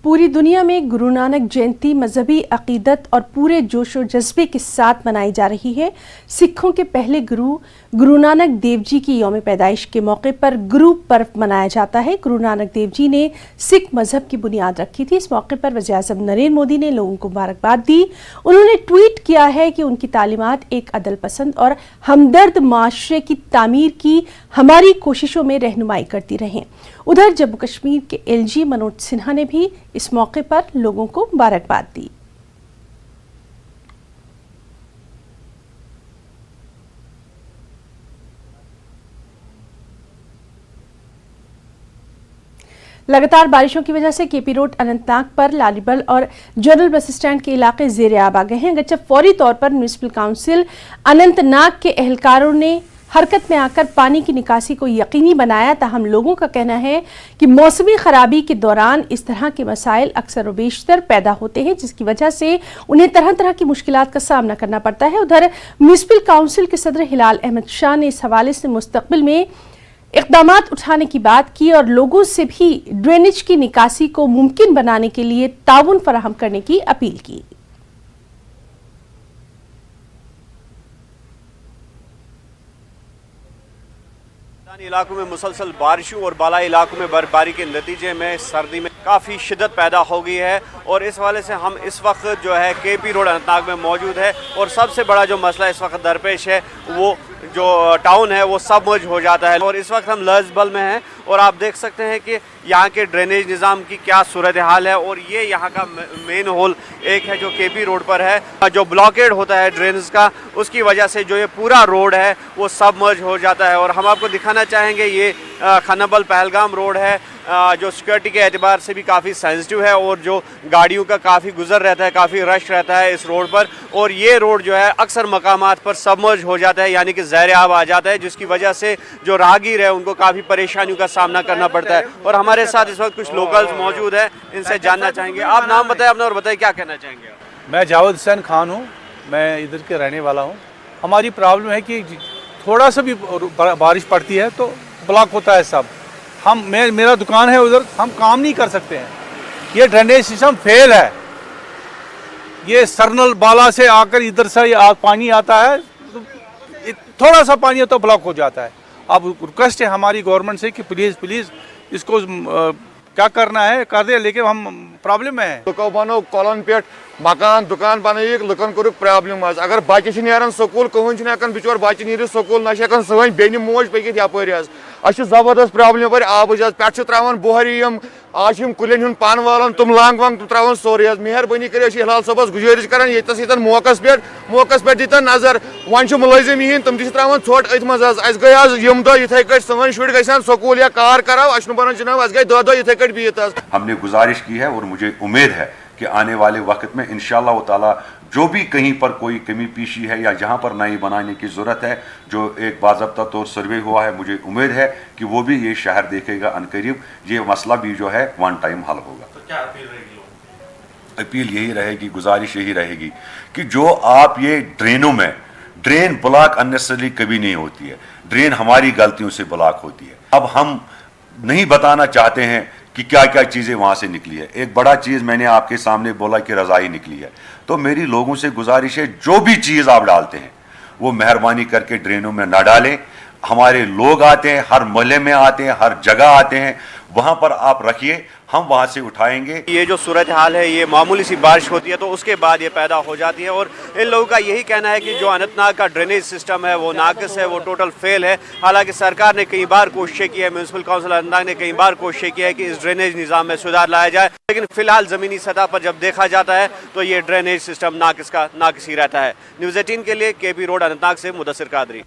पूरी दुनिया में गुरु नानक जयंती मजहबी अकीदत और पूरे जोश और जज्बे के साथ मनाई जा रही है। सिखों के पहले गुरु नानक देव जी की यौम पैदाइश के मौके पर गुरु पर्व मनाया जाता है। गुरु नानक देव जी ने सिख मजहब की बुनियाद रखी थी। इस मौके पर वज़ीर-ए-आज़म नरेंद्र मोदी ने लोगों को मुबारकबाद दी। उन्होंने ट्वीट किया है कि उनकी तालीमात एक अदल पसंद और हमदर्द माशरे की तामीर की हमारी कोशिशों में रहनुमाई करती रहें। उधर जम्मू कश्मीर के LG मनोज सिन्हा ने भी इस मौके पर लोगों को मुबारकबाद दी। लगातार बारिशों की वजह से KP रोड अनंतनाग पर लालीबल और जनरल बस स्टैंड के इलाके ज़ेर-ए-आब आ गए हैं। अगरचे फौरी तौर पर म्युनिसिपल काउंसिल अनंतनाग के एहलकारों ने हरकत में आकर पानी की निकासी को यकीनी बनाया, ताहम लोगों का कहना है कि मौसमी खराबी के दौरान इस तरह के मसाइल अक्सर व बेशतर पैदा होते हैं, जिसकी वजह से उन्हें तरह तरह की मुश्किलात का सामना करना पड़ता है। उधर म्युनिसिपल काउंसिल के सदर हिलाल अहमद शाह ने इस हवाले से मुस्तकबिल में इक़दामात उठाने की बात की और लोगों से भी ड्रेनेज की निकासी को मुमकिन बनाने के लिए ताउन फराहम करने की अपील की। इलाकों में मुसलसल बारिशों और बालाई इलाकों में बर्फबारी के नतीजे में सर्दी में काफ़ी शिद्दत पैदा हो गई है और इस वाले से हम इस वक्त जो है KP रोड अनंतनाग में मौजूद है और सबसे बड़ा जो मसला इस वक्त दरपेश है वो जो टाउन है वो सबमर्ज हो जाता है और इस वक्त हम लर्जबल में हैं और आप देख सकते हैं कि यहाँ के ड्रेनेज निज़ाम की क्या सूरत हाल है। और ये यहाँ का मेन होल एक है जो KP रोड पर है, जो ब्लॉकेड होता है ड्रेनेज का, उसकी वजह से जो ये पूरा रोड है वो सबमर्ज हो जाता है। और हम आपको दिखाना चाहेंगे ये खानाबल पहलगाम रोड है जो सिक्योरिटी के एतबार से भी काफ़ी सेंसिटिव है और जो गाड़ियों का काफ़ी गुजर रहता है, काफ़ी रश रहता है इस रोड पर। और ये रोड जो है अक्सर मकामात पर सबमर्ज हो जाता है, यानी कि ज़ेर-ए-आब आ जाता है, जिसकी वजह से जो राहगीर है उनको काफ़ी परेशानियों का सामना करना पड़ता है। और हमारे साथ इस वक्त कुछ लोकल्स मौजूद हैं, इनसे जानना चाहेंगे। आप नाम बताएं अपना और बताएं क्या कहना चाहेंगे। मैं जावेद हुसैन खान हूँ, मैं इधर के रहने वाला हूँ। हमारी प्रॉब्लम है कि थोड़ा सा भी बारिश पड़ती है तो ब्लॉक होता है सब। मेरा दुकान है उधर, हम काम नहीं कर सकते हैं। ये ड्रेनेज सिस्टम फेल है। ये सरनल बाला से आकर इधर से पानी आता है, तो थोड़ा सा पानी है तो ब्लॉक हो जाता है। अब रिक्वेस्ट है हमारी गवर्नमेंट से कि प्लीज़ इसको क्या करना है कर दे, लेकिन हम प्रॉब्लम में है। लुको बनो कॉलोन पे मकान दुकान बनैक लुकन कोर प्रॉब्लम। अगर बच्चे नीरान स्कूल कहन हेकान बिचोर बच्चे नीर स्कूल ना हेकान सन बेन मोज पकित यपर अस जबरदस्त प्रॉब्लम यपर आबच पे त्रावान बोहरी आज कुलन पन वालान तुम लांग वांग त्रावान सोरे। मेहरबानी कर हिलाल सबस गुजारिश कर ये मौकस पे दीता नजर। वन मुलजिम यीन तुम त्रावान छोट अथ मज गई आज यम दो इथे कट सन शुर गन स्कूल या कार कराव अस बन जनाब अस गई दो इथे कट बिहत। हमने गुजारिश की है और मुझे उम्मीद है कि आने वाले वक्त में इंशाअल्लाह ताला जो भी कहीं पर कोई कमी पेशी है या जहाँ पर नई बनाने की ज़रूरत है, जो एक बाज़ाब्ता तौर सर्वे हुआ है, मुझे उम्मीद है कि वो भी ये शहर देखेगा अनकरीब। ये मसला भी जो है वन टाइम हल होगा। तो क्या अपील रहेगी? अपील यही रहेगी, गुजारिश यही रहेगी कि जो आप ये ड्रेनों में ड्रेन ब्लॉक अननेसेसरी कभी नहीं होती है, ड्रेन हमारी गलतियों से ब्लॉक होती है। अब हम नहीं बताना चाहते हैं कि क्या क्या चीज़ें वहाँ से निकली है। एक बड़ा चीज़ मैंने आपके सामने बोला कि रज़ाई निकली है, तो मेरी लोगों से गुजारिश है जो भी चीज़ आप डालते हैं वो मेहरबानी करके ड्रेनों में ना डालें। हमारे लोग आते हैं, हर मोहल्ले में आते हैं, हर जगह आते हैं, वहाँ पर आप रखिए, हम वहाँ से उठाएंगे। ये जो सूरत हाल है ये मामूली सी बारिश होती है तो उसके बाद ये पैदा हो जाती है और इन लोगों का यही कहना है कि जो अनंतनाग का ड्रेनेज सिस्टम है वो नाकिस है, वो टोटल फेल है। हालांकि सरकार ने कई बार कोशिशें की है, म्यूनसिपल काउंसिल अनंतनाग ने कई बार कोशिशें की है कि इस ड्रेनेज निज़ाम में सुधार लाया जाए, लेकिन फिलहाल ज़मीनी सतह पर जब देखा जाता है तो ये ड्रेनेज सिस्टम नाकिस ही रहता है। न्यूज़ 18 के लिए KP रोड अनंतनाग से मुदस्सिर कादरी।